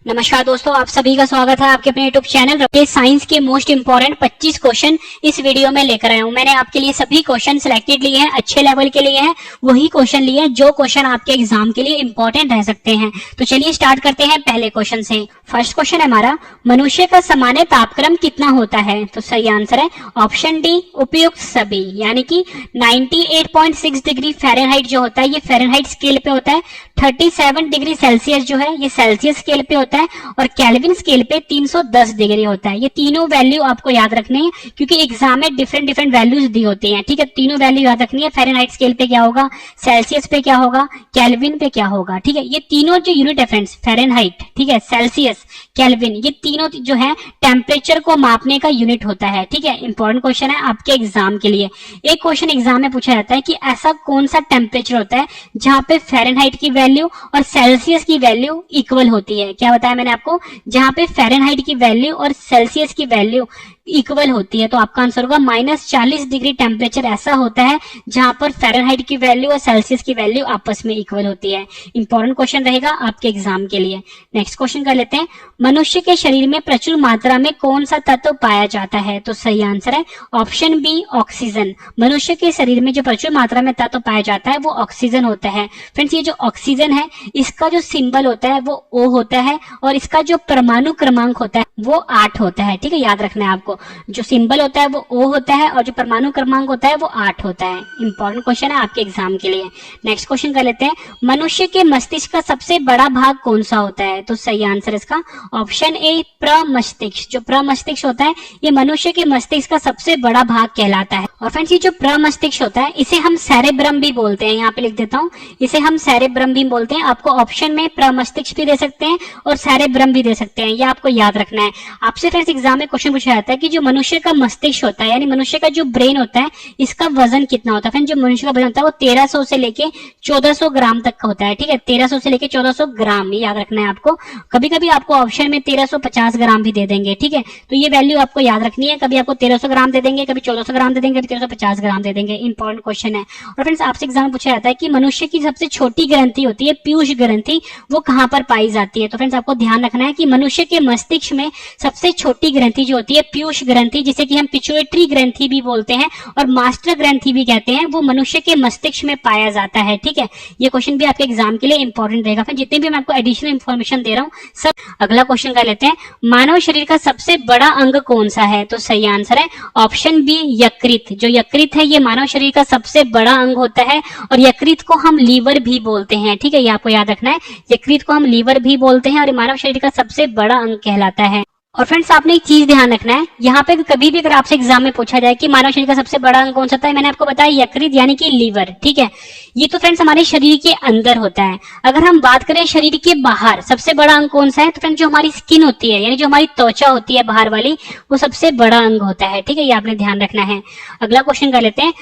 नमस्कार दोस्तों, आप सभी का स्वागत है आपके अपने यूट्यूब चैनल रकेश साइंस के मोस्ट इंपोर्टेंट 25 क्वेश्चन इस वीडियो में लेकर आया हूं। मैंने आपके लिए सभी क्वेश्चन सिलेक्टेड लिए हैं, अच्छे लेवल के लिए हैं, वही क्वेश्चन लिए हैं जो क्वेश्चन आपके एग्जाम के लिए इंपॉर्टेंट रह सकते हैं। तो चलिए स्टार्ट करते हैं पहले क्वेश्चन से। फर्स्ट क्वेश्चन है हमारा, मनुष्य का सामान्य तापक्रम कितना होता है? तो सही आंसर है ऑप्शन डी, उपयुक्त सभी, यानी कि 98.6 डिग्री फ़ारेनहाइट जो होता है ये फ़ारेनहाइट स्केल पे होता है, 37 डिग्री सेल्सियस जो है ये सेल्सियस स्केल पे होता है और केल्विन स्केल पे 310 डिग्री होता है। ये तीनों वैल्यू आपको याद रखनी है क्योंकि एग्जाम में डिफरेंट वैल्यूज दी होती हैं। ठीक है, तीनों वैल्यू याद रखनी है। फ़ारेनहाइट स्केल पे क्या होगा, सेल्सियस पे क्या होगा, केल्विन पे क्या होगा। ठीक है, ये तीनों जो यूनिट है फ्रेंड्स, फ़ारेनहाइट, ठीक है, सेल्सियस, केल्विन, ये तीनों जो है टेम्परेचर को मापने का यूनिट होता है। ठीक है, इंपॉर्टेंट क्वेश्चन है आपके एग्जाम के लिए। एक क्वेश्चन एग्जाम में पूछा जाता है कि ऐसा कौन सा टेम्परेचर होता है जहां पे फ़ारेनहाइट की वैल्यू और सेल्सियस की वैल्यू इक्वल होती है। क्या बताया मैंने आपको, जहां पे फ़ारेनहाइट की वैल्यू और सेल्सियस की वैल्यू इक्वल होती है। तो आपका आंसर होगा -40 डिग्री टेम्परेचर ऐसा होता है जहां पर फ़ारेनहाइट की वैल्यू और सेल्सियस की वैल्यू आपस में इक्वल होती है। इंपॉर्टेंट क्वेश्चन रहेगा आपके एग्जाम के लिए। नेक्स्ट क्वेश्चन कर लेते हैं, मनुष्य के शरीर में प्रचुर मात्रा में कौन सा तत्व पाया जाता है? तो सही आंसर है ऑप्शन बी, ऑक्सीजन। मनुष्य के शरीर में जो प्रचुर मात्रा में तत्व पाया जाता है वो ऑक्सीजन होता है। फ्रेंड्स, ये जो ऑक्सीजन है इसका जो सिंबल होता है वो O होता है और इसका जो परमाणु क्रमांक होता है वो 8 होता है। ठीक है, याद रखना है आपको, जो सिंबल होता है वो O होता है और जो परमाणु क्रमांक होता है वो 8 होता है। इंपॉर्टेंट क्वेश्चन है आपके एग्जाम के लिए। नेक्स्ट क्वेश्चन कर लेते हैं, मनुष्य के मस्तिष्क का सबसे बड़ा भाग कौन सा होता है? तो सही आंसर इसका ऑप्शन ए, प्रमस्तिष्क। जो प्रमस्तिष्क होता है ये मनुष्य के मस्तिष्क का सबसे बड़ा भाग कहलाता है। और फ्रेंड्स, ये जो प्रमस्तिष्क होता है इसे हम सेरेब्रम भी बोलते हैं। यहाँ पे लिख देता हूँ, इसे हम सेरेब्रम भी बोलते हैं। आपको ऑप्शन में प्रमस्तिष्क भी दे सकते हैं और सेरेब्रम भी दे सकते हैं, ये आपको याद रखना है। आपसे फ्रेंड्स एग्जाम में क्वेश्चन पूछा जाता है कि जो मनुष्य का मस्तिष्क होता है यानी मनुष्य का जो ब्रेन होता है इसका वजन कितना होता है? फ्रेंड्स, जो मनुष्य का वजन होता है वो 1300 से लेके 1400 ग्राम तक का होता है। ठीक है, 1300 से लेके 1400 ग्राम, ये याद रखना है आपको। कभी कभी आपको ऑप्शन में 1350 ग्राम भी दे देंगे। ठीक है, तो ये वैल्यू आपको याद रखनी है। कभी आपको 1300 ग्राम दे देंगे, कभी 1400 ग्राम दे देंगे, कभी 1350 ग्राम दे देंगे। इंपॉर्टेंट क्वेश्चन है। और फ्रेंड्स, आपसे एग्जाम में पूछा जाता है कि मनुष्य की सबसे छोटी ग्रंथि होती है पीयूष ग्रंथि, वो कहां पर पाई जाती है? तो फ्रेंड्स, आपको ध्यान रखना है कि मनुष्य के मस्तिष्क में सबसे छोटी ग्रंथि जो होती है पीयूष ग्रंथि, जिसे कि हम पिट्यूटरी ग्रंथि भी बोलते हैं और मास्टर ग्रंथि भी कहते हैं, वो मनुष्य के मस्तिष्क में पाया जाता है। ठीक है, ये क्वेश्चन भी आपके एग्जाम के लिए इंपॉर्टेंट रहेगा। फिर जितने भी मैं आपको एडिशनल इंफॉर्मेशन दे रहा हूँ सब। अगला क्वेश्चन कर लेते हैं, मानव शरीर का सबसे बड़ा अंग कौन सा है? तो सही आंसर है ऑप्शन बी, यकृत। जो यकृत है ये मानव शरीर का सबसे बड़ा अंग होता है और यकृत को हम लीवर भी बोलते हैं। ठीक है, ये आपको याद रखना है, यकृत को हम लीवर भी बोलते हैं और मानव शरीर का सबसे बड़ा अंग कहलाता है। और फ्रेंड्स, आपने एक चीज ध्यान रखना है, यहाँ पे कभी भी अगर आपसे एग्जाम में पूछा जाए कि मानव शरीर का सबसे बड़ा अंग कौन सा होता है, मैंने आपको बताया यकृत यानी कि लीवर। ठीक है, ये तो फ्रेंड्स हमारे शरीर के अंदर होता है। अगर हम बात करें शरीर के बाहर सबसे बड़ा अंग कौन सा है, तो फ्रेंड्स जो हमारी स्किन होती है यानी जो हमारी त्वचा होती है बाहर वाली, वो सबसे बड़ा अंग होता है। ठीक है, ये आपने ध्यान रखना है। अगला क्वेश्चन कर लेते हैं,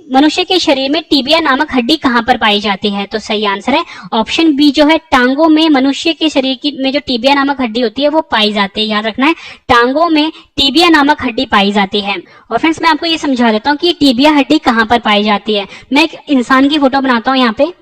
मनुष्य के शरीर में टिबिया नामक हड्डी कहां पर पाई जाती है? तो सही आंसर है ऑप्शन बी जो है टांगों में। मनुष्य के शरीर की में जो टिबिया नामक हड्डी होती है वो पाई जाती है, याद रखना है, टांगों में टिबिया नामक हड्डी पाई जाती है। और फ्रेंड्स, मैं आपको ये समझा देता हूँ कि टिबिया हड्डी कहां पर पाई जाती है। मैं एक इंसान की फोटो बनाता हूँ यहाँ पे।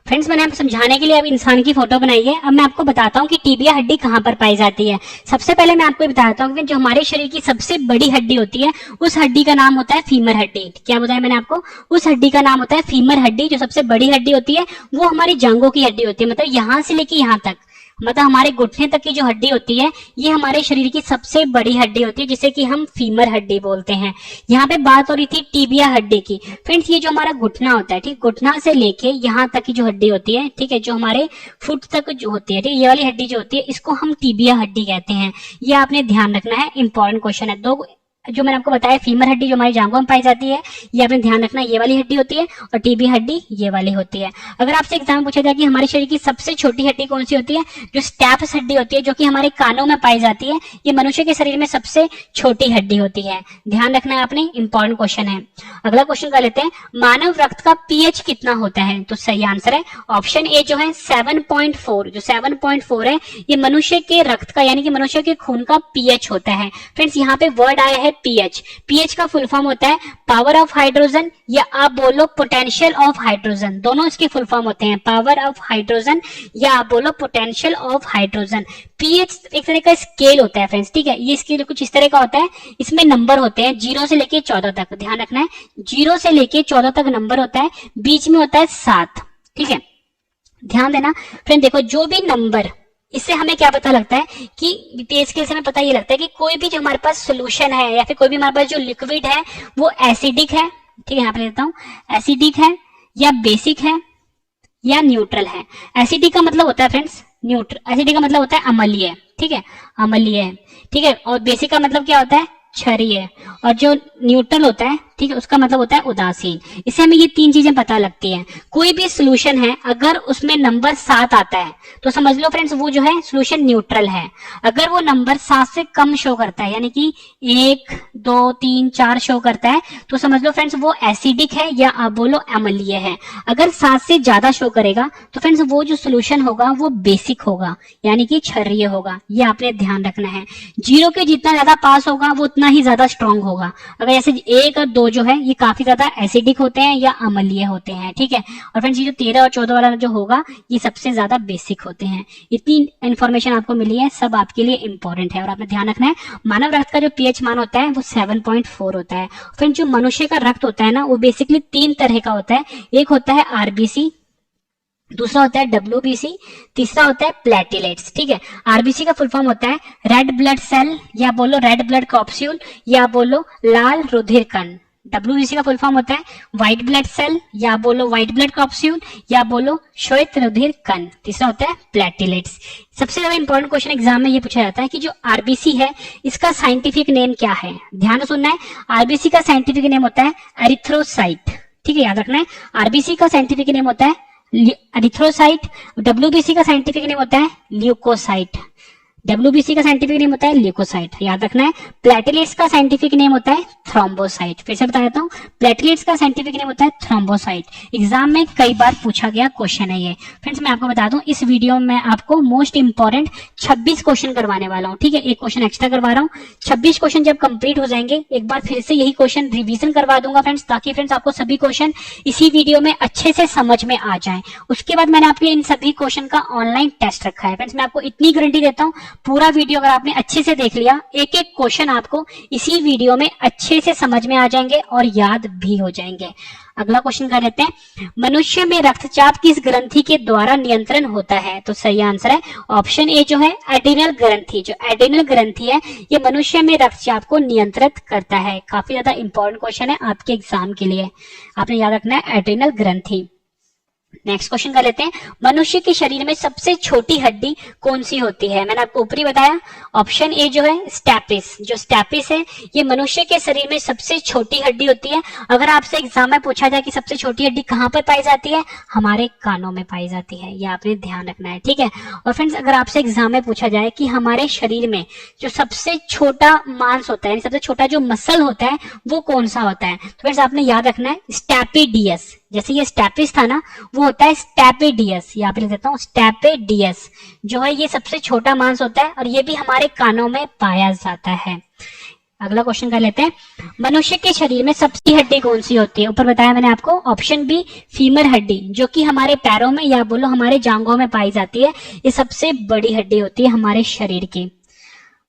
फ्रेंड्स, मैंने आपको समझाने के लिए अब इंसान की फोटो बनाई है। अब मैं आपको बताता हूँ कि टिबिया हड्डी कहाँ पर पाई जाती है। सबसे पहले मैं आपको बताता हूँ कि जो हमारे शरीर की सबसे बड़ी हड्डी होती है उस हड्डी का नाम होता है फीमर हड्डी। क्या बताया मैंने आपको, उस हड्डी का नाम होता है फीमर हड्डी। जो सबसे बड़ी हड्डी होती है वो हमारी जांघों की हड्डी होती है, मतलब यहाँ से लेके यहाँ तक, मतलब हमारे घुटने तक की जो हड्डी होती है ये हमारे शरीर की सबसे बड़ी हड्डी होती है, जिसे कि हम फीमर हड्डी बोलते हैं। यहाँ पे बात हो रही थी टिबिया हड्डी की। फ्रेंड्स, ये जो हमारा घुटना होता है, ठीक, घुटना से लेके यहाँ तक की जो हड्डी होती है, ठीक है, जो हमारे फुट तक जो होती है, ठीक, ये वाली हड्डी जो होती है इसको हम टिबिया हड्डी कहते हैं। ये आपने ध्यान रखना है, इंपॉर्टेंट क्वेश्चन है। दो जो मैंने आपको बताया, फीमर हड्डी जो हमारी जांघों में पाई जाती है, ये आपने ध्यान रखना, ये वाली हड्डी होती है, और टिबिया हड्डी ये वाली होती है। अगर आपसे एग्जाम में पूछा जाए कि हमारे शरीर की सबसे छोटी हड्डी कौन सी होती है, जो स्टैप्स हड्डी होती है जो कि हमारे कानों में पाई जाती है, ये मनुष्य के शरीर में सबसे छोटी हड्डी होती है। ध्यान रखना है आपने, इंपॉर्टेंट क्वेश्चन है। अगला क्वेश्चन कर लेते हैं, मानव रक्त का पीएच कितना होता है? तो सही आंसर है ऑप्शन ए जो है 7.4। जो 7.4 है ये मनुष्य के रक्त का यानी कि मनुष्य के खून का पीएच होता है। फ्रेंड्स, यहाँ पे वर्ड आया है पीएच। पीएच का फुल फॉर्म होता है पावर ऑफ हाइड्रोजन, या आप बोलो पोटेंशियल ऑफ हाइड्रोजन, दोनों इसके फुल फॉर्म होते हैं, पावर ऑफ हाइड्रोजन या आप बोलो पोटेंशियल ऑफ हाइड्रोजन। पीएच एक तरह का स्केल होता है फ्रेंड्स, ठीक है, ये स्केल कुछ इस तरह का होता है, इसमें नंबर होते हैं 0 से लेके 14 तक, ध्यान रखना है 0 से लेके 14 तक नंबर होता है, बीच में होता है 7, ठीक है, ध्यान देना फ्रेंड। देखो जो भी नंबर, इससे हमें क्या पता लगता है कि पीएच स्केल से हमें पता ये लगता है कि कोई भी जो हमारे पास सोल्यूशन है या फिर कोई भी हमारे पास जो लिक्विड है वो एसिडिक है, ठीक है, यहाँ पे लेता हूं, एसिडिक है या बेसिक है या न्यूट्रल है। एसिडिक का मतलब होता है फ्रेंड्स न्यूट्रल, एसिडिक का मतलब होता है अम्लीय, ठीक है, अम्लीय है, ठीक है, और बेसिक का मतलब क्या होता है क्षारीय, और जो न्यूट्रल होता है, ठीक है, उसका मतलब होता है उदासीन। इससे हमें ये 3 चीजें पता लगती हैं। कोई भी सोल्यूशन है अगर उसमें नंबर 7 आता है तो समझ लो फ्रेंड्स वो जो है सोल्यूशन न्यूट्रल है। अगर वो नंबर 7 से कम शो करता है, यानी कि 1 2 3 4 शो करता है, तो समझ लो फ्रेंड्स वो एसिडिक है या आप बोलो अम्लीय है। अगर 7 से ज्यादा शो करेगा तो फ्रेंड्स वो जो सोल्यूशन होगा वो बेसिक होगा, यानी कि क्षारीय होगा। ये आपने ध्यान रखना है। 0 के जितना ज्यादा पास होगा वो उतना ही ज्यादा स्ट्रॉन्ग होगा। अगर जैसे 1 और 2 जो है ये काफी ज्यादा एसिडिक होते हैं या अम्लीय होते हैं, ठीक है, और फ्रेंड्स ये जो 13 और 14 वाला जो होगा ये सबसे ज्यादा बेसिक होते हैं। इतनी इंफॉर्मेशन आपको मिली है, सब आपके लिए इंपॉर्टेंट है और आपने ध्यान रखना है। मानव रक्त का जो पीएच मान होता है वो 7.4 होता है। फ्रेंड्स जो मनुष्य का रक्त होता है ना वो बेसिकली 3 तरह का होता है। एक होता है आरबीसी, दूसरा होता है डब्ल्यूबीसी, तीसरा होता है प्लेटलेट्स, ठीक है। आरबीसी का फुल फॉर्म होता है रेड ब्लड सेल या बोलो रेड ब्लड कैप्सूल या बोलो लाल रुधिर कण। डब्ल्यूबीसी का फुल फॉर्म होता है व्हाइट ब्लड सेल या बोलो व्हाइट ब्लड कैप्सूल या बोलो श्वेत रुधिर कण। तीसरा होता है प्लेटलेट्स। सबसे ज्यादा इंपॉर्टेंट क्वेश्चन एग्जाम में ये पूछा जाता है कि जो आरबीसी है इसका साइंटिफिक नेम क्या है। ध्यान से सुनना है, आरबीसी का साइंटिफिक नेम होता है एरिथ्रोसाइट, ठीक है, याद रखना है। आरबीसी का साइंटिफिक नेम होता है एरिथ्रोसाइट, डब्ल्यूबीसी का साइंटिफिक नेम होता है ल्यूकोसाइट, डब्ल्यूबीसी का साइंटिफिक नेम होता है ल्यूकोसाइट, याद रखना है। प्लेटलेट्स का साइंटिफिक नेम होता है थ्रोम्बोसाइट। फिर से बता देता हूँ, प्लेटलेट्स का साइंटिफिक नेम होता है थ्रोम्बोसाइट। एग्जाम में कई बार पूछा गया क्वेश्चन है ये। फ्रेंड्स मैं आपको बता दूं इस वीडियो में आपको मोस्ट इंपॉर्टेंट 26 क्वेश्चन करवाने वाला हूँ, ठीक है, एक क्वेश्चन एक्स्ट्रा करवा रहा हूँ। 26 क्वेश्चन जब कंप्लीट हो जाएंगे एक बार फिर से यही क्वेश्चन रिवीजन करवा दूंगा फ्रेंड्स, ताकि फ्रेंड्स आपको सभी क्वेश्चन इसी वीडियो में अच्छे से समझ में आ जाए। उसके बाद मैंने आपके इन सभी क्वेश्चन का ऑनलाइन टेस्ट रखा है। फ्रेंड्स मैं आपको इतनी गारंटी देता हूँ, पूरा वीडियो अगर आपने अच्छे से देख लिया, एक एक क्वेश्चन आपको इसी वीडियो में अच्छे से समझ में आ जाएंगे और याद भी हो जाएंगे। अगला क्वेश्चन कर लेते हैं, मनुष्य में रक्तचाप किस ग्रंथि के द्वारा नियंत्रण होता है। तो सही आंसर है ऑप्शन ए जो है एड्रिनल ग्रंथि। जो एड्रिनल ग्रंथि है ये मनुष्य में रक्तचाप को नियंत्रित करता है। काफी ज्यादा इंपॉर्टेंट क्वेश्चन है आपके एग्जाम के लिए, आपने याद रखना है एड्रिनल ग्रंथि। नेक्स्ट क्वेश्चन कर लेते हैं, मनुष्य के शरीर में सबसे छोटी हड्डी कौन सी होती है। मैंने आपको ऊपरी बताया ऑप्शन ए जो है स्टैपिस। जो स्टैपिस है ये मनुष्य के शरीर में सबसे छोटी हड्डी होती है। अगर आपसे एग्जाम में पूछा जाए कि सबसे छोटी हड्डी कहाँ पर पाई जाती है, हमारे कानों में पाई जाती है, ये आपने ध्यान रखना है, ठीक है। और फ्रेंड्स अगर आपसे एग्जाम में पूछा जाए कि हमारे शरीर में जो सबसे छोटा मांस होता है, सबसे छोटा जो मसल होता है वो कौन सा होता है, तो फ्रेंड्स आपने याद रखना है स्टैपिडियस। जैसे ये स्टैपिस था ना वो होता है स्टैपिडियस, यहाँ पे लिख देता हूँ स्टैपिडियस जो है ये सबसे छोटा मांस होता है और ये भी हमारे कानों में पाया जाता है। अगला क्वेश्चन कर लेते हैं, मनुष्य के शरीर में सबसे हड्डी कौन सी होती है। ऊपर बताया मैंने आपको ऑप्शन बी फीमर हड्डी, जो कि हमारे पैरों में या बोलो हमारे जांघों में पाई जाती है। ये सबसे बड़ी हड्डी होती है हमारे शरीर की।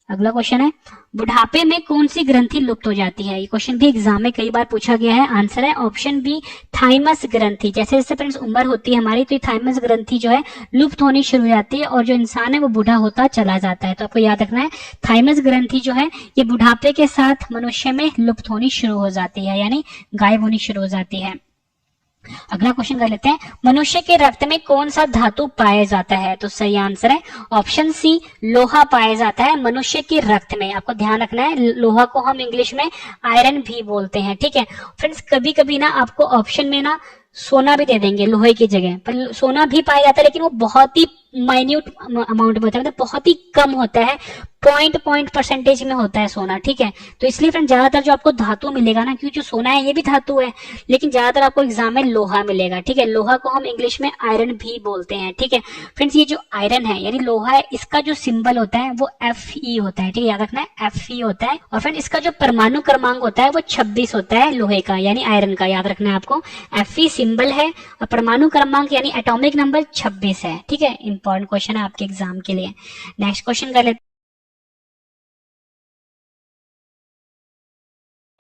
अगला क्वेश्चन है, बुढ़ापे में कौन सी ग्रंथि लुप्त हो जाती है। ये क्वेश्चन भी एग्जाम में कई बार पूछा गया है। आंसर है ऑप्शन बी थाइमस ग्रंथि। जैसे जैसे फ्रेंड्स उम्र होती है हमारी तो ये थाइमस ग्रंथि जो है लुप्त होनी शुरू हो जाती है और जो इंसान है वो बूढ़ा होता चला जाता है। तो आपको याद रखना है थाइमस ग्रंथि जो है ये बुढ़ापे के साथ मनुष्य में लुप्त होनी शुरू हो जाती है, यानी गायब होनी शुरू हो जाती है। अगला क्वेश्चन कर लेते हैं, मनुष्य के रक्त में कौन सा धातु पाया जाता है। तो सही आंसर है ऑप्शन सी लोहा पाया जाता है मनुष्य के रक्त में। आपको ध्यान रखना है लोहा को हम इंग्लिश में आयरन भी बोलते हैं, ठीक है। फ्रेंड्स कभी कभी ना आपको ऑप्शन में ना सोना भी दे देंगे लोहे की जगह, पर सोना भी पाया जाता है लेकिन वो बहुत ही माइन्यूट अमाउंट में होता है, मतलब बहुत ही कम होता है, पॉइंट परसेंटेज में होता है सोना, ठीक है। तो इसलिए फ्रेंड ज्यादातर जो आपको धातु मिलेगा ना, क्योंकि जो सोना है ये भी धातु है, लेकिन ज्यादातर आपको एग्जाम में लोहा मिलेगा, ठीक है। लोहा को हम इंग्लिश में आयरन भी बोलते हैं, ठीक है। फ्रेंड्स ये जो आयरन है यानी लोहा है, इसका जो सिंबल होता है वो Fe होता है, ठीक है, याद रखना है Fe होता है। और फ्रेंड इसका जो परमाणु क्रमांक होता है वो 26 होता है लोहे का यानी आयरन का, याद रखना है आपको। Fe सिंबल है और परमाणु क्रमांक यानी एटॉमिक नंबर 26 है, ठीक है। इंपॉर्टेंट क्वेश्चन है आपके एग्जाम के लिए। नेक्स्ट क्वेश्चन कर लेते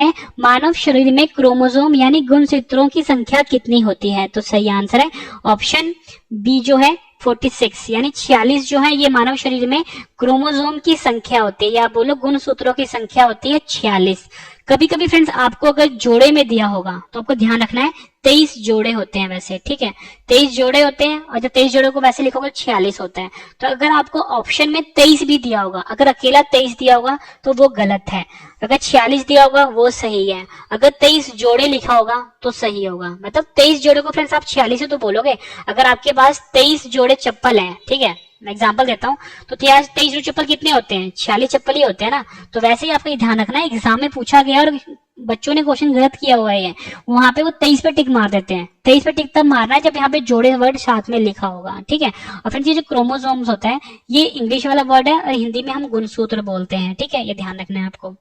हैं, मानव शरीर में क्रोमोसोम यानी गुणसूत्रों की संख्या कितनी होती है? तो सही आंसर है ऑप्शन बी जो है 46 यानी 46 जो है ये मानव शरीर में क्रोमोसोम की संख्या होती है, या बोलो गुणसूत्रों की संख्या होती है 46। कभी कभी फ्रेंड्स आपको अगर जोड़े में दिया होगा तो आपको ध्यान रखना है 23 जोड़े होते हैं वैसे, ठीक है, 23 जोड़े होते हैं, और जब 23 जोड़े को वैसे लिखोगे 46 होता है। तो अगर आपको ऑप्शन में 23 भी दिया होगा, अगर अकेला 23 दिया होगा तो वो गलत है, अगर 46 दिया होगा वो सही है, अगर 23 जोड़े लिखा होगा तो सही होगा। मतलब 23 जोड़े को फ्रेंड्स आप 46 ही तो बोलोगे। अगर आपके पास 23 जोड़े चप्पल है, ठीक है, मैं एग्जांपल देता हूँ, तो 23 जोड़े चप्पल कितने होते हैं? 46 चप्पल ही होते हैं ना। तो वैसे ही आपको ध्यान रखना है, एग्जाम में पूछा गया और बच्चों ने क्वेश्चन गलत किया हुआ है, वहां पे वो 23 पे टिक मार देते हैं। 23 पे टिक तब मारना है जब यहाँ पे जोड़े वर्ड साथ में लिखा होगा, ठीक है। और फिर ये जो क्रोमोसोम्स होता है ये इंग्लिश वाला वर्ड है और हिंदी में हम गुणसूत्र बोलते हैं, ठीक है, ये ध्यान रखना है आपको।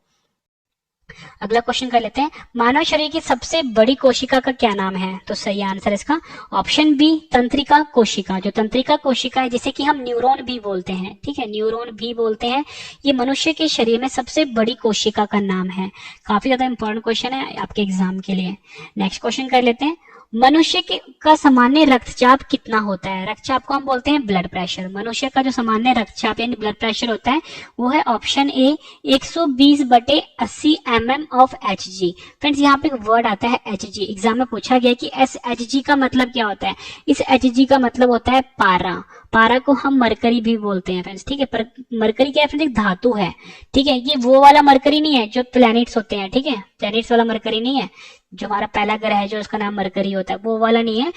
अगला क्वेश्चन कर लेते हैं, मानव शरीर की सबसे बड़ी कोशिका का क्या नाम है? तो सही आंसर इसका ऑप्शन बी तंत्रिका कोशिका। जो तंत्रिका कोशिका है जिसे कि हम न्यूरॉन भी बोलते हैं, ठीक है, न्यूरॉन भी बोलते हैं, ये मनुष्य के शरीर में सबसे बड़ी कोशिका का नाम है। काफी ज्यादा इंपॉर्टेंट क्वेश्चन है आपके एग्जाम के लिए। नेक्स्ट क्वेश्चन कर लेते हैं, मनुष्य का सामान्य रक्तचाप कितना होता है? रक्तचाप को हम बोलते हैं ब्लड प्रेशर। मनुष्य का जो सामान्य रक्तचाप यानी ब्लड प्रेशर होता है वो है option A 120/80 mm of Hg। Friends यहाँ पे एक वर्ड आता है Hg, एग्जाम में पूछा गया कि Hg का मतलब क्या होता है। इस Hg का मतलब होता है पारा। पारा को हम मरकरी भी बोलते हैं फ्रेंड्स, ठीक है। पर मरकरी क्या है फ्रेंड्स? एक धातु है, ठीक है, ये वो वाला मरकरी नहीं है जो प्लैनेट्स होते हैं, ठीक है, प्लैनेट्स वाला मरकरी नहीं है, जो हमारा पहला ग्रह है जो उसका नाम मरकरी होता है वो वाला नहीं है।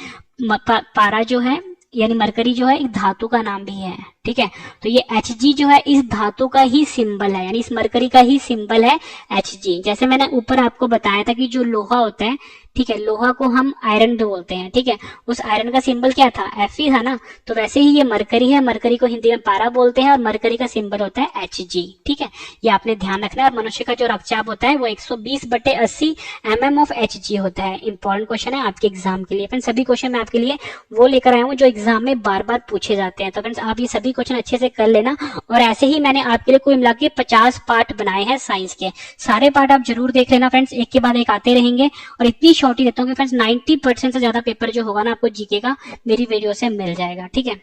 पारा जो है यानी मरकरी जो है एक धातु का नाम भी है, ठीक है। तो ये Hg जो है इस धातु का ही सिंबल है, यानी इस मरकरी का ही सिंबल है Hg। जैसे मैंने ऊपर आपको बताया था कि जो लोहा होता है, ठीक है, लोहा को हम आयरन भी बोलते हैं, ठीक है, उस आयरन का सिंबल क्या था? Fe था ना। तो वैसे ही ये मरकरी है, मरकरी को हिंदी में पारा बोलते हैं और मरकरी का सिंबल होता है Hg, ठीक है, ये आपने ध्यान रखना है। और मनुष्य का जो रक्तचाप होता है वो 120/80 mm ऑफ Hg होता है। इंपॉर्टेंट क्वेश्चन है आपके एग्जाम के लिए। फ्रेंड्स सभी क्वेश्चन मैं आपके लिए वो लेकर आया हूँ जो एग्जाम में बार बार पूछे जाते हैं। तो फ्रेंड्स आप ये सभी क्वेश्चन अच्छे से कर लेना। और ऐसे ही मैंने आपके लिए कुल मिला के 50 पार्ट बनाए हैं साइंस के, सारे पार्ट आप जरूर देख लेना फ्रेंड्स, एक के बाद एक आते रहेंगे। और इतनी शॉर्ट ही देता हूँ कि फ्रेंड्स 90% से ज्यादा पेपर जो होगा ना आपको जीके का मेरी वीडियो से मिल जाएगा, ठीक है।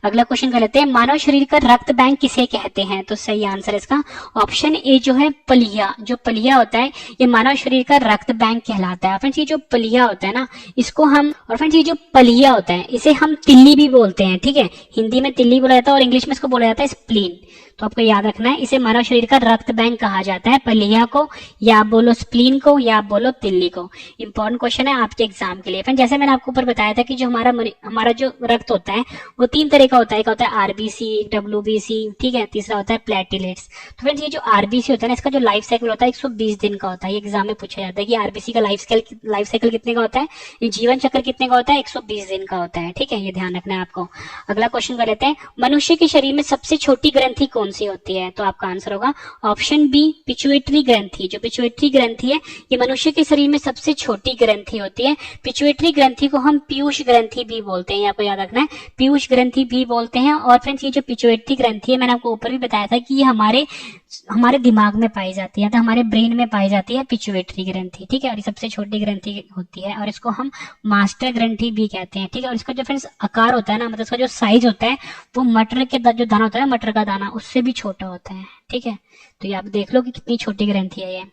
अगला क्वेश्चन कर लेते हैं, मानव शरीर का रक्त बैंक किसे कहते हैं? तो सही आंसर इसका ऑप्शन ए जो है पलिया। जो पलिया होता है ये मानव शरीर का रक्त बैंक कहलाता है। फ्रेंड्स ये जो पलिया होता है ना इसको हम, और फ्रेंड्स ये जो पलिया होता है इसे हम तिल्ली भी बोलते हैं, ठीक है, हिंदी में तिल्ली बोला जाता है और इंग्लिश में इसको बोला जाता है स्प्लीन। तो आपको याद रखना है इसे मानव शरीर का रक्त बैंक कहा जाता है, पलिया को, या आप बोलो स्प्लीन को, या आप बोलो तिल्ली को। इंपॉर्टेंट क्वेश्चन है आपके एग्जाम के लिए। फ्रेंड जैसे मैंने आपको ऊपर बताया था कि जो हमारा जो रक्त होता है वो 3 तरह का होता है, एक होता है आरबीसी, डब्ल्यूबीसी, ठीक है, तीसरा होता है प्लेटिलेट्स। तो फ्रेंड्स ये जो आरबीसी होता है ना इसका जो लाइफ साइकिल होता है 120 दिन का होता है। ये एग्जाम में पूछा जाता है कि आरबीसी का लाइफ साइकिल कितने का होता है, ये जीवन चक्र कितने का होता है, 120 दिन का होता है, ठीक है, ये ध्यान रखना है आपको। अगला क्वेश्चन कर लेते हैं, मनुष्य के शरीर में सबसे छोटी ग्रंथि कौन सी होती है? तो आपका आंसर होगा ऑप्शन बी पिट्यूटरी ग्रंथि। जो पिट्यूटरी ग्रंथि है ये मनुष्य के शरीर में सबसे छोटी ग्रंथि होती है। पिट्यूटरी ग्रंथि को हम पीयूष ग्रंथि भी बोलते हैं, आपको याद रखना है, पीयूष ग्रंथि भी बोलते हैं। और फ्रेंड्स ये जो पिट्यूटरी ग्रंथि है मैंने आपको ऊपर भी बताया था कि ये हमारे दिमाग में पाई जाती है, तो हमारे ब्रेन में पाई जाती है पिट्यूटरी ग्रंथि, ठीक है, और ये सबसे छोटी ग्रंथि होती है और इसको हम मास्टर ग्रंथि भी कहते हैं, ठीक है। और इसका जो फ्रेंड्स आकार होता है ना, मतलब इसका जो साइज होता है वो मटर के जो दाना होता है, मटर का दाना, उससे भी छोटा होता है, ठीक है। तो ये आप देख लो कि कितनी छोटी ग्रंथि है ये।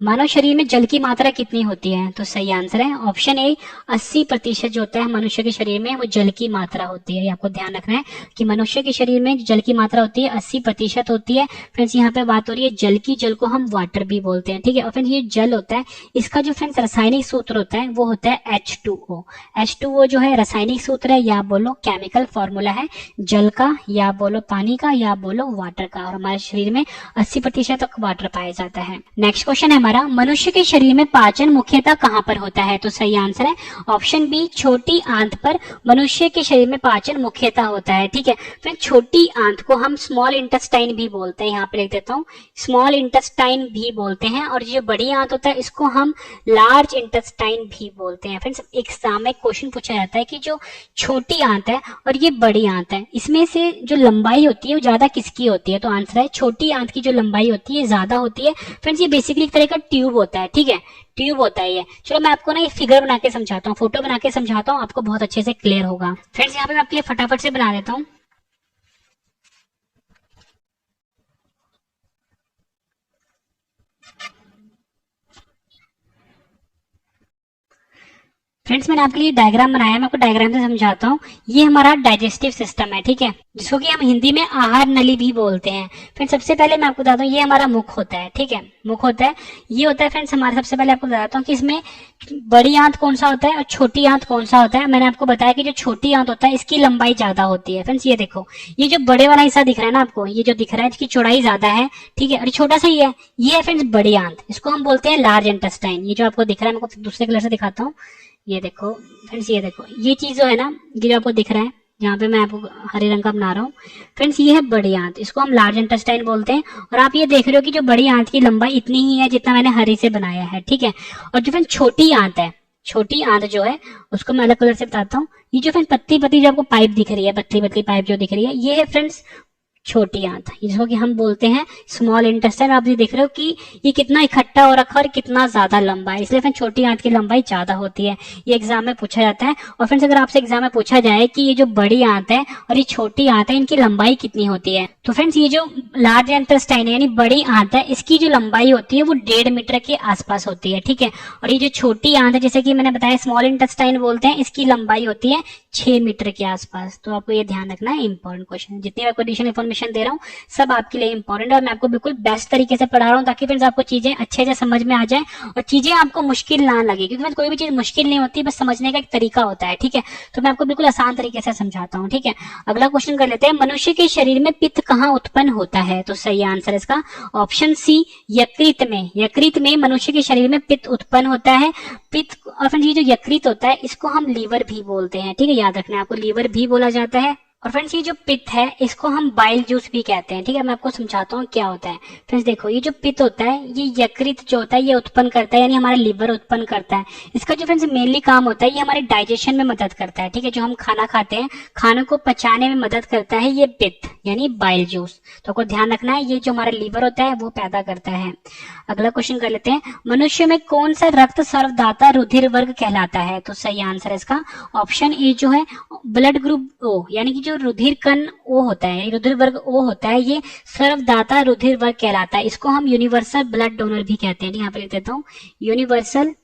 मानव शरीर में जल की मात्रा कितनी होती है? तो सही आंसर है ऑप्शन ए 80% जो होता है मनुष्य के शरीर में वो जल की मात्रा होती है। ये आपको ध्यान रखना है कि मनुष्य के शरीर में जल की मात्रा होती है 80% होती है। फ्रेंड्स यहाँ पे बात हो रही है जल की, जल को हम वाटर भी बोलते हैं, ठीक है। और फ्रेंड्स ये जल होता है, इसका जो फ्रेंड्स रासायनिक सूत्र होता है वो होता है H2O। H2O जो है रासायनिक सूत्र है या बोलो केमिकल फॉर्मूला है जल का, या बोलो पानी का, या बोलो वाटर का। और हमारे शरीर में 80% तक वाटर पाया जाता है। नेक्स्ट क्वेश्चन है हमारा, मनुष्य के शरीर में पाचन मुख्यतः कहां पर होता है? तो सही आंसर है ऑप्शन बी छोटी आंत पर मनुष्य के शरीर में पाचन मुख्यतः होता है, ठीक है। फिर छोटी आंत को हम स्मॉल इंटेस्टाइन भी बोलते हैं, यहाँ पे लिख देता हूँ, स्मॉल इंटेस्टाइन भी बोलते हैं। और जो बड़ी आंत होता है इसको हम लार्ज इंटेस्टाइन भी बोलते हैं। फ्रेंड्स एग्जाम में क्वेश्चन पूछा जाता है कि जो छोटी आंत है और ये बड़ी आंत है, इसमें से जो लंबाई होती है वो ज्यादा किसकी होती है? तो आंसर है छोटी आंत की जो लंबाई होती है ज्यादा होती है। फ्रेंड्स ये बेसिकली एक तरह का ट्यूब होता है, ठीक है, ट्यूब होता है ये। चलो मैं आपको ना ये फिगर बना के समझाता हूँ, फोटो बना के समझाता हूँ, आपको बहुत अच्छे से क्लियर होगा। फ्रेंड्स यहाँ पे मैं आपके लिए फटाफट से बना देता हूँ। फ्रेंड्स मैंने आपके लिए डायग्राम बनाया है, मैं आपको डायग्राम से समझाता हूँ। ये हमारा डाइजेस्टिव सिस्टम है, ठीक है, जिसको कि हम हिंदी में आहार नली भी बोलते हैं। फ्रेंड्स सबसे पहले मैं आपको बताता हूँ ये हमारा मुख होता है, ठीक है, मुख होता है, ये होता है फ्रेंड्स हमारा। सबसे पहले आपको बताता हूँ कि इसमें बड़ी आंत कौन सा होता है और छोटी आंत कौन सा होता है। मैंने आपको बताया कि जो छोटी आंत होता है इसकी लंबाई ज्यादा होती है। फ्रेंड्स ये देखो, ये जो बड़े वाला हिस्सा दिख रहा है ना आपको, ये जो दिख रहा है इसकी चौड़ाई ज्यादा है, ठीक है, और छोटा सा ही है, ये है फ्रेंड्स बड़ी आंत, इसको हम बोलते हैं लार्ज इंटेस्टाइन। ये जो आपको दिख रहा है, मैं आपको दूसरे कलर से दिखाता हूँ, ये देखो फ्रेंड्स, ये देखो ये चीज जो है ना, ये जो आपको दिख रहा है, यहाँ पे मैं आपको हरे रंग का बना रहा हूँ फ्रेंड्स, ये है बड़ी आंत, इसको हम लार्ज इंटेस्टाइन बोलते हैं। और आप ये देख रहे हो कि जो बड़ी आंत की लंबाई इतनी ही है जितना मैंने हरे से बनाया है, ठीक है। और जो फ्रेंड्स छोटी आंत है, छोटी आंत जो है उसको मैं अलग कलर से बताता हूँ। ये जो फ्रेंड्स पतली पतली जो आपको पाइप दिख रही है, पतली पतली पाइप जो दिख रही है, ये है फ्रेंड्स छोटी आंत, जिसको कि हम बोलते हैं स्मॉल इंटेस्टाइन। आप ये देख रहे हो कि ये कितना इकट्ठा हो रखा और कितना ज्यादा लंबा है, इसलिए फ्रेंड्स छोटी आंत की लंबाई ज्यादा होती है। ये एग्जाम में पूछा जाता है। और फ्रेंड्स अगर आपसे एग्जाम में पूछा जाए कि ये जो बड़ी आंत है और ये छोटी आंत है, इनकी लंबाई कितनी होती है, तो फ्रेंड्स ये जो लार्ज इंटेस्टाइन है यानी बड़ी आंत है, इसकी जो लंबाई होती है वो 1.5 मीटर के आसपास होती है, ठीक है। और ये जो छोटी आंत है, जैसे कि मैंने बताया स्मॉल इंटेस्टाइन बोलते हैं, इसकी लंबाई होती है 6 मीटर के आसपास। तो आपको ये ध्यान रखना है, इंपॉर्टेंट क्वेश्चन। जितनी मैं एडिशनल इन्फॉर्मेशन दे रहा हूँ सब आपके लिए इंपॉर्टेंट है, और मैं आपको बिल्कुल बेस्ट तरीके से पढ़ा रहा हूँ ताकि फ्रेंड्स आपको चीजें अच्छे से समझ में आ जाए और चीजें आपको मुश्किल ना लगे, क्योंकि कोई भी चीज मुश्किल नहीं होती, बस समझने का एक तरीका होता है, ठीक है। तो मैं आपको बिल्कुल आसान तरीके से समझाता हूँ, ठीक है। अगला क्वेश्चन कर लेते हैं, मनुष्य के शरीर में पित्त कहाँ उत्पन्न होता है? तो सही आंसर है इसका ऑप्शन सी यकृत में। यकृत में मनुष्य के शरीर में पित्त उत्पन्न होता है। पित्त और फ्रेंड्स ये जो यकृत होता है इसको हम लीवर भी बोलते हैं, ठीक है, याद रखना है आपको, लीवर भी बोला जाता है। और फ्रेंड्स ये जो पित्त है इसको हम बाइल जूस भी कहते हैं, ठीक है। मैं आपको समझाता हूँ क्या होता है। फ्रेंड्स देखो, ये जो पित्त होता है ये यकृत जो होता है ये उत्पन्न करता है, यानी हमारा लीवर उत्पन्न करता है। इसका जो फ्रेंड्स मेनली काम होता है ये हमारे डाइजेशन में मदद करता है, ठीक है। जो हम खाना खाते हैं, खानों को पचाने में मदद करता है ये पित्त यानी बाइल जूस। तो आपको ध्यान रखना है, ये जो हमारा लीवर होता है वो पैदा करता है। अगला क्वेश्चन कर लेते हैं, मनुष्य में कौन सा रक्त सर्वदाता रुधिर वर्ग कहलाता है? तो सही आंसर है इसका ऑप्शन ए जो है ब्लड ग्रुप ओ, यानी कि जो रुधिर कण ओ होता है, रुधिर वर्ग ओ होता है, ये सर्वदाता रुधिर वर्ग कहलाता है। इसको हम यूनिवर्सल ब्लड डोनर भी कहते हैं, यहाँ पे लिख देता हूँ, यूनिवर्सल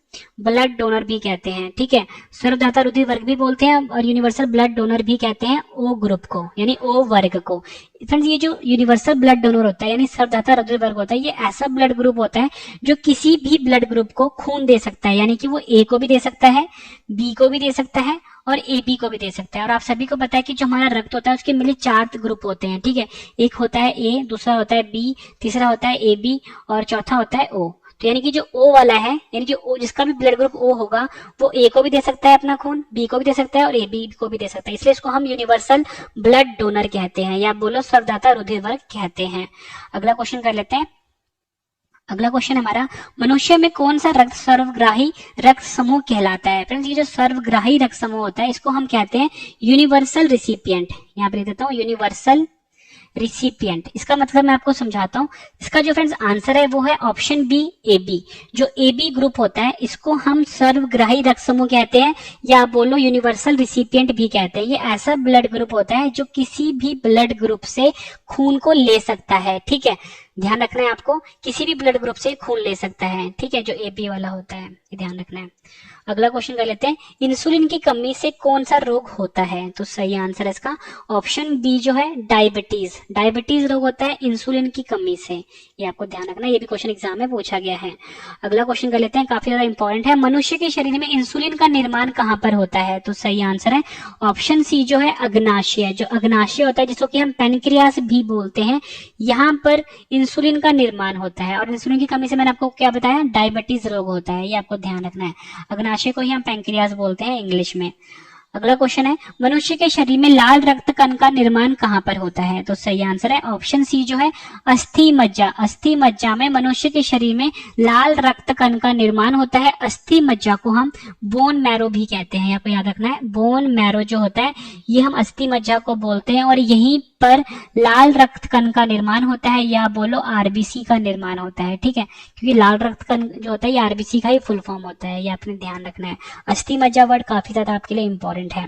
ब्लड डोनर भी कहते हैं, ठीक है। सर्वदाता रुधिर वर्ग भी बोलते हैं और यूनिवर्सल ब्लड डोनर भी कहते हैं ओ ग्रुप को, यानी ओ वर्ग को। फ्रेंड्स ये जो यूनिवर्सल ब्लड डोनर होता है यानी सर्वदाता रुधिर वर्ग होता है, ये ऐसा ब्लड ग्रुप होता है जो किसी भी ब्लड ग्रुप को खून दे सकता है, यानी कि वो ए को भी दे सकता है, बी को भी दे सकता है और ए बी को भी दे सकता है। और आप सभी को पता है कि जो हमारा रक्त होता है उसके मिले 4 ग्रुप होते हैं, ठीक है। एक होता है ए, दूसरा होता है बी, तीसरा होता है ए बी और चौथा होता है ओ। तो यानी कि जो O वाला है, यानी जो O जिसका भी ब्लड ग्रुप O होगा वो A को भी दे सकता है अपना खून, B को भी दे सकता है और AB को भी दे सकता है, इसलिए इसको हम यूनिवर्सल ब्लड डोनर कहते हैं या बोलो सर्वदाता रुधिर वर्ग कहते हैं। अगला क्वेश्चन कर लेते हैं। अगला क्वेश्चन हमारा, मनुष्य में कौन सा रक्त सर्वग्राही रक्त समूह कहलाता है? फ्रेंड्स ये जो सर्वग्राही रक्त समूह होता है इसको हम कहते हैं यूनिवर्सल रिसिपिएंट। यहाँ पे लिख देता हूँ यूनिवर्सल रिसिपिएंट। इसका मतलब मैं आपको समझाता हूँ। इसका जो फ्रेंड्स आंसर है वो है ऑप्शन बी ए बी। जो ए बी ग्रुप होता है इसको हम सर्वग्राही रक्त समूह कहते हैं या बोलो यूनिवर्सल रिसिपिएंट भी कहते हैं। ये ऐसा ब्लड ग्रुप होता है जो किसी भी ब्लड ग्रुप से खून को ले सकता है, ठीक है। ध्यान रखना है आपको, किसी भी ब्लड ग्रुप से खून ले सकता है, ठीक है, जो AB वाला होता है, ये ध्यान रखना है। अगला क्वेश्चन कर लेते हैं, इंसुलिन की कमी से कौन सा रोग होता है? तो सही आंसर है इसका ऑप्शन बी जो है डायबिटीज। डायबिटीज रोग होता है इंसुलिन की कमी से, ये आपको ध्यान रखना है, ये भी क्वेश्चन एग्जाम में पूछा गया है। अगला क्वेश्चन कर लेते हैं, काफी ज्यादा इंपॉर्टेंट है, मनुष्य के शरीर में इंसुलिन का निर्माण कहाँ पर होता है? तो सही आंसर है ऑप्शन सी जो है अग्नाशय। जो अग्नाशय होता है जिसको कि हम पेनक्रियास भी बोलते हैं, यहाँ पर इंसुलिन का निर्माण होता है। और इंसुलिन की कमी से मैंने आपको क्या बताया, डायबिटीज रोग होता है, ये आपको ध्यान रखना है। अग्नाशय को ही हम पैंक्रियास बोलते हैं इंग्लिश में। अगला क्वेश्चन है, मनुष्य के शरीर में लाल रक्त कण का निर्माण कहाँ पर होता है? तो सही आंसर है ऑप्शन सी जो है अस्थि मज्जा। अस्थि मज्जा में मनुष्य के शरीर में लाल रक्त कण का निर्माण होता है। अस्थि मज्जा को हम बोन मैरो भी कहते हैं, आपको याद रखना है, बोन मैरो जो होता है ये हम अस्थि मज्जा को बोलते हैं, और यहीं पर लाल रक्त कण का निर्माण होता है, या बोलो आरबीसी का निर्माण होता है, ठीक है, क्योंकि लाल रक्त कण जो होता है ये आरबीसी का ही फुल फॉर्म होता है, ये आपने ध्यान रखना है। अस्थि मज्जा वर्ड काफी ज्यादा आपके लिए इंपॉर्टेंट है।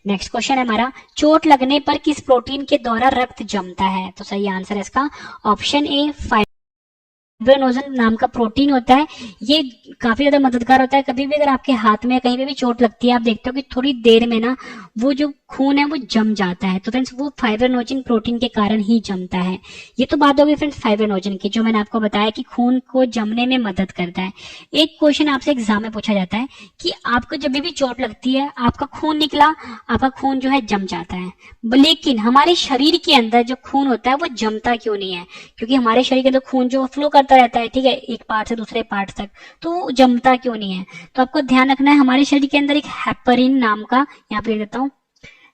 नेक्स्ट क्वेश्चन है हमारा, चोट लगने पर किस प्रोटीन के द्वारा रक्त जमता है? तो सही आंसर है इसका ऑप्शन ए फाइब्रिनोजन नाम का प्रोटीन होता है, ये काफी ज्यादा मददगार होता है। कभी भी अगर आपके हाथ में कहीं पे भी चोट लगती है, आप देखते हो कि थोड़ी देर में ना वो जो खून है वो जम जाता है, तो फ्रेंड्स वो फाइब्रिनोजन प्रोटीन के कारण ही जमता है। ये तो बात होगी फ्रेंड्स फाइब्रिनोजन की, जो मैंने आपको बताया कि खून को जमने में मदद करता है। एक क्वेश्चन आपसे एग्जाम में पूछा जाता है कि आपको जब भी चोट लगती है, आपका खून निकला, आपका खून जो है जम जाता है, लेकिन हमारे शरीर के अंदर जो खून होता है वो जमता क्यों नहीं है? क्योंकि हमारे शरीर के अंदर खून जो फ्लो करता रहता है, ठीक है, एक पार्ट से दूसरे पार्ट तक, तो जमता क्यों नहीं है? तो आपको ध्यान रखना है, हमारे शरीर के अंदर एक हेपरिन नाम का, यहाँ पे लिख देता हूँ,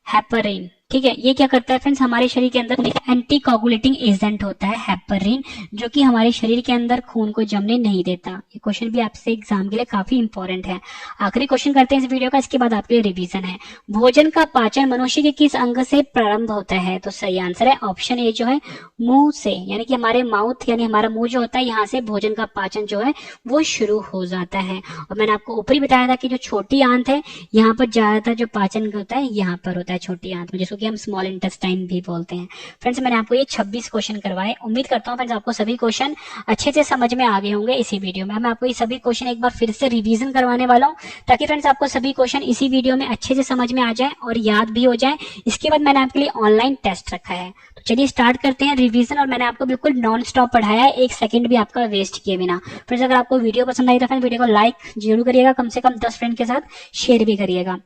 हेपरिन, ठीक है, ये क्या करता है फ्रेंड्स, हमारे शरीर के अंदर एंटी कोगुलेटिंग एजेंट होता है हेपरिन, जो कि हमारे शरीर के अंदर खून को जमने नहीं देता। ये क्वेश्चन भी आपसे एग्जाम के लिए काफी इंपॉर्टेंट है। आखिरी क्वेश्चन करते हैं इस वीडियो का, इसके बाद आपके लिए रिवीजन है। भोजन का पाचन मनुष्य के किस अंग से प्रारंभ होता है? तो सही आंसर है ऑप्शन ए जो है मुंह से, यानी कि हमारे माउथ यानी हमारा मुंह जो होता है, यहाँ से भोजन का पाचन जो है वो शुरू हो जाता है। और मैंने आपको ऊपर ही बताया था कि जो छोटी आंत है, यहाँ पर ज्यादातर जो पाचन होता है यहाँ पर होता है, छोटी आंत में, जिसको कि हम स्मॉल इंटेस्टाइन भी बोलते हैं। फ्रेंड्स मैंने आपको ये 26 क्वेश्चन करवाए, उम्मीद करता हूँ फ्रेंड्स आपको सभी क्वेश्चन अच्छे से समझ में आ गए होंगे। इसी वीडियो में मैं आपको ये सभी क्वेश्चन एक बार फिर से रिवीजन करवाने वाला हूँ, ताकि फ्रेंड्स आपको सभी क्वेश्चन इसी वीडियो में अच्छे से समझ में आ जाए और याद भी हो जाए। इसके बाद मैंने आपके लिए ऑनलाइन टेस्ट रखा है, तो चलिए स्टार्ट करते हैं रिवीजन। और मैंने आपको बिल्कुल नॉन स्टॉप पढ़ाया है, एक सेकंड भी आपका वेस्ट किए बिना। फ्रेंड्स अगर आपको वीडियो पसंद आई तो फ्रेंड्स वीडियो को लाइक जरूर करिएगा, कम से कम 10 फ्रेंड के साथ शेयर भी करिएगा।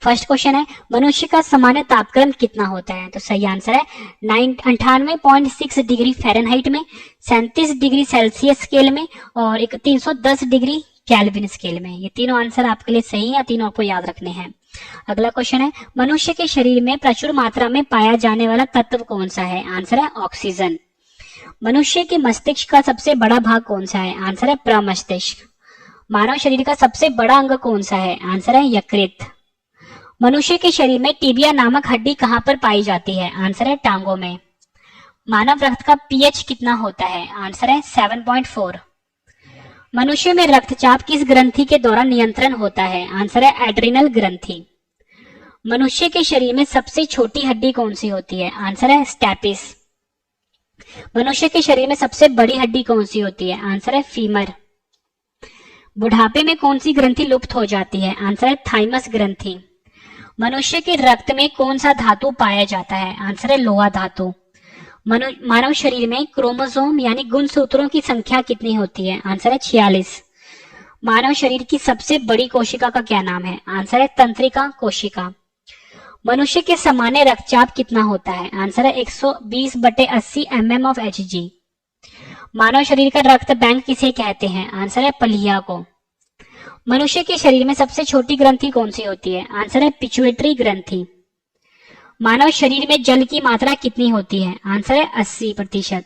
फर्स्ट क्वेश्चन है, मनुष्य का सामान्य तापक्रम कितना होता है? तो सही आंसर है 98.6 डिग्री फ़ारेनहाइट में, 37 डिग्री सेल्सियस स्केल में, और एक 310 डिग्री केल्विन स्केल में। ये तीनों आंसर आपके लिए सही है, तीनों आपको याद रखने हैं। अगला क्वेश्चन है, मनुष्य के शरीर में प्रचुर मात्रा में पाया जाने वाला तत्व कौन सा है? आंसर है ऑक्सीजन। मनुष्य के मस्तिष्क का सबसे बड़ा भाग कौन सा है? आंसर है प्रमस्तिष्क। मानव शरीर का सबसे बड़ा अंग कौन सा है? आंसर है यकृत। मनुष्य के शरीर में टिबिया नामक हड्डी कहां पर पाई जाती है? आंसर है टांगों में। मानव रक्त का पीएच कितना होता है? आंसर है 7.4। मनुष्य में रक्तचाप किस ग्रंथि के द्वारा नियंत्रण होता है? आंसर है एड्रिनल ग्रंथि। मनुष्य के शरीर में सबसे छोटी हड्डी कौन सी होती है? आंसर है स्टैपिस। मनुष्य के शरीर में सबसे बड़ी हड्डी कौन सी होती है? आंसर है फीमर। बुढ़ापे में कौन सी ग्रंथि लुप्त हो जाती है? आंसर है थाइमस ग्रंथि। मनुष्य के रक्त में कौन सा धातु पाया जाता है? आंसर है लोहा धातु। मानव शरीर में क्रोमोसोम यानी गुणसूत्रों की संख्या कितनी होती है? आंसर है 46। मानव शरीर की सबसे बड़ी कोशिका का क्या नाम है? आंसर है तंत्रिका कोशिका। मनुष्य के सामान्य रक्तचाप कितना होता है? आंसर है 120/80 mm of Hg। मानव शरीर का रक्त बैंक किसे कहते हैं? आंसर है पलिया को। मनुष्य के शरीर में सबसे छोटी ग्रंथि कौन सी होती है? आंसर है पिट्यूटरी ग्रंथि। मानव शरीर में जल की मात्रा कितनी होती है? आंसर है 80%।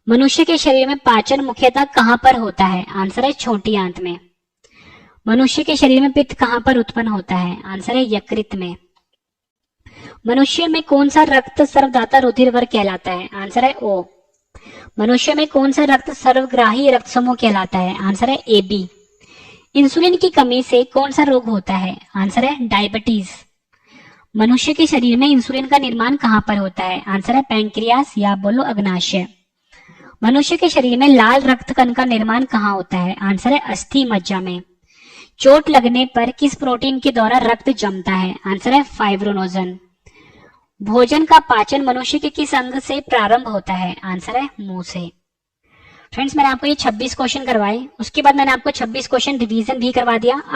मनुष्य के शरीर में पाचन मुख्यतः कहां पर होता है? आंसर है छोटी आंत में। मनुष्य के शरीर में पित्त कहां पर उत्पन्न होता है? आंसर है यकृत में। मनुष्य में कौन सा रक्त सर्वदाता रुधिर वर्ग कहलाता है? आंसर है O। मनुष्य में कौन सा रक्त सर्वग्राही रक्त समूह कहलाता है? आंसर है AB। इंसुलिन की कमी से कौन सा रोग होता है? आंसर है डायबिटीज। मनुष्य के शरीर में इंसुलिन का निर्माण कहाँ पर होता है? आंसर है पैंक्रियास या बोलो अग्नाशय। मनुष्य के शरीर में लाल रक्त कण का निर्माण कहाँ होता है? आंसर है अस्थि मज्जा में। चोट लगने पर किस प्रोटीन के द्वारा रक्त जमता है? आंसर है फाइब्रोनोजन। भोजन का पाचन मनुष्य के किस अंग से प्रारंभ होता है? आंसर है मुंह से। फ्रेंड्स, मैंने आपको ये 26 क्वेश्चन करवाए, उसके बाद मैंने आपको 26 क्वेश्चन रिवीजन भी करवा दिया।